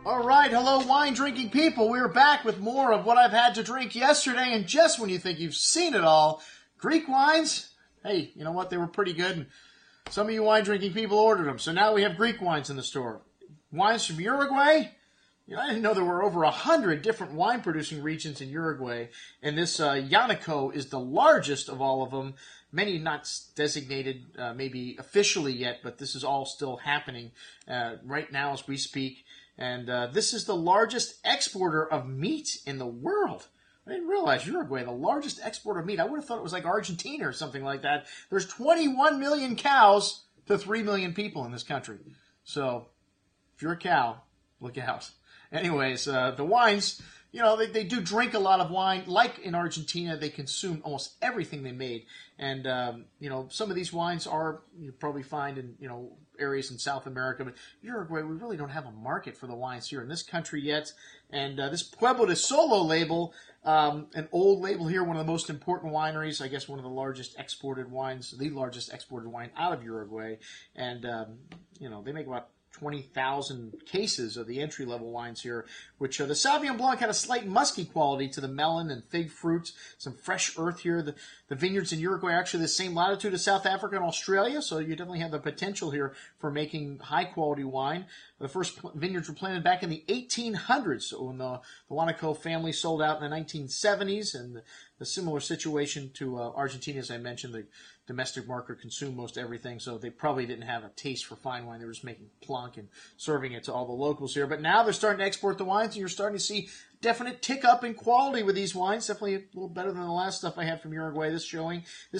All right, hello wine-drinking people. We're back with more of what I've had to drink yesterday, and just when you think you've seen it all, Greek wines, hey, you know what? They were pretty good, and some of you wine-drinking people ordered them, so now we have Greek wines in the store. Wines from Uruguay? You know, I didn't know there were over 100 different wine-producing regions in Uruguay, and this Yanaco is the largest of all of them. Many not designated maybe officially yet, but this is all still happening right now as we speak. And this is the largest exporter of meat in the world. I didn't realize Uruguay, the largest exporter of meat. I would have thought it was like Argentina or something like that. There's 21 million cows to 3 million people in this country. So if you're a cow, look out. Anyways, the wines, you know, they do drink a lot of wine. Like in Argentina, they consume almost everything they made. And, you know, some of these wines are, you probably find in, you know, areas in South America. But Uruguay, we really don't have a market for the wines here in this country yet. And this Pueblo de Solo label, an old label here, one of the most important wineries, I guess one of the largest exported wines, the largest exported wine out of Uruguay. And, you know, they make about 20,000 cases of the entry-level wines here, which the Sauvignon Blanc had a slight musky quality to the melon and fig fruits, some fresh earth here. The vineyards in Uruguay are actually the same latitude as South Africa and Australia, so you definitely have the potential here for making high-quality wine. The first vineyards were planted back in the 1800s, so when the Huanaco family sold out in the 1970s, and the similar situation to Argentina, as I mentioned, the domestic market consumed most everything, so they probably didn't have a taste for fine wine. They were just making plonk and serving it to all the locals here. But now they're starting to export the wines, and you're starting to see definite tick up in quality with these wines. Definitely a little better than the last stuff I had from Uruguay. This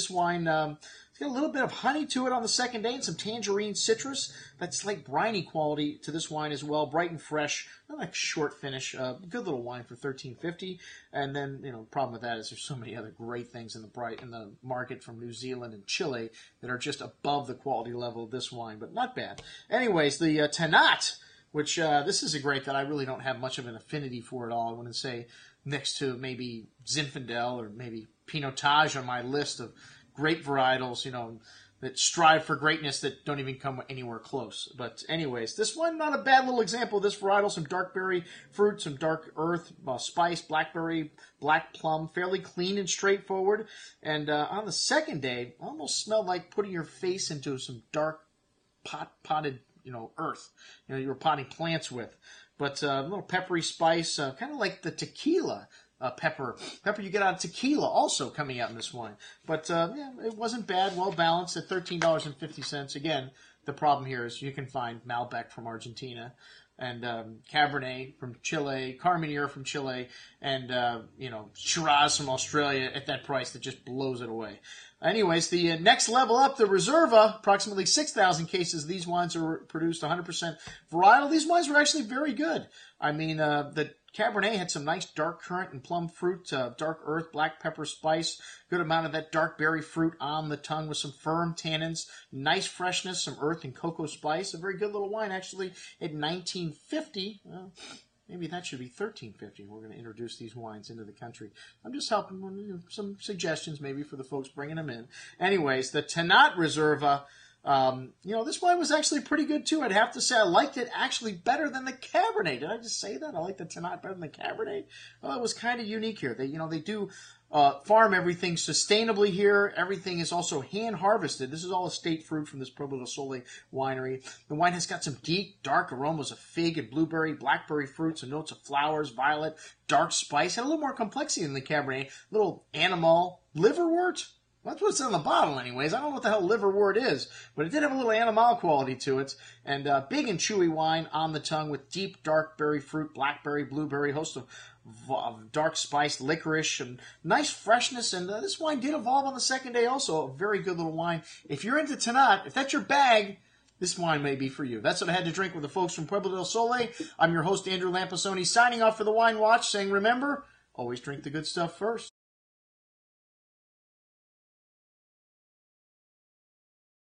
wine, it's got a little bit of honey to it on the second day and some tangerine citrus. That slight briny quality to this wine as well, bright and fresh. Not like short finish. Good little wine for $13.50. And then, you know, the problem with that is there's so many other great things in the market from New Zealand and Chile that are just above the quality level of this wine, but not bad. Anyways, the Tannat, which this is a grape that I really don't have much of an affinity for at all. I wouldn't say next to maybe Zinfandel or maybe Pinotage on my list of grape varietals, you know, that strive for greatness that don't even come anywhere close. But anyways, this one, not a bad little example of this varietal. Some dark berry fruit, some dark earth, spice, blackberry, black plum, fairly clean and straightforward. And on the second day, almost smelled like putting your face into some dark potted, you know, earth, you know, you were potting plants with. But a little peppery spice, kind of like the tequila pepper you get out of tequila also coming out in this wine. But yeah, it wasn't bad, well balanced at $13.50. Again, the problem here is you can find Malbec from Argentina and Cabernet from Chile, Carmenere from Chile, and you know, Shiraz from Australia at that price that just blows it away. Anyways, the next level up, the Reserva, approximately 6,000 cases. These wines are produced 100% varietal. These wines were actually very good. I mean, the Cabernet had some nice dark currant and plum fruit, dark earth, black pepper spice, good amount of that dark berry fruit on the tongue with some firm tannins, nice freshness, some earth and cocoa spice. A very good little wine, actually, at $19.50. Well, maybe that should be $13.50. We're going to introduce these wines into the country. I'm just helping with some suggestions maybe for the folks bringing them in. Anyways, the Tannat Reserva, you know, this wine was actually pretty good too. I'd have to say I liked it actually better than the Cabernet. Did I just say that? I like the Tannat better than the Cabernet. Well, it was kind of unique here. They do farm everything sustainably here. Everything is also hand harvested. This is all estate fruit from this Pueblo de Solo winery. The wine has got some deep, dark aromas of fig and blueberry, blackberry fruits, and notes of flowers, violet, dark spice, and a little more complexity than the Cabernet. Little animal liverwort. Well, that's what's on the bottle anyways. I don't know what the hell liverwort is, but it did have a little animal quality to it. And big and chewy wine on the tongue with deep, dark berry fruit, blackberry, blueberry, host of dark spice, licorice, and nice freshness. And this wine did evolve on the second day also. A very good little wine. If you're into Tannat, if that's your bag, this wine may be for you. That's what I had to drink with the folks from Pueblo del Solo. I'm your host, Andrew Lampasoni, signing off for the Wine Watch, saying, remember, always drink the good stuff first.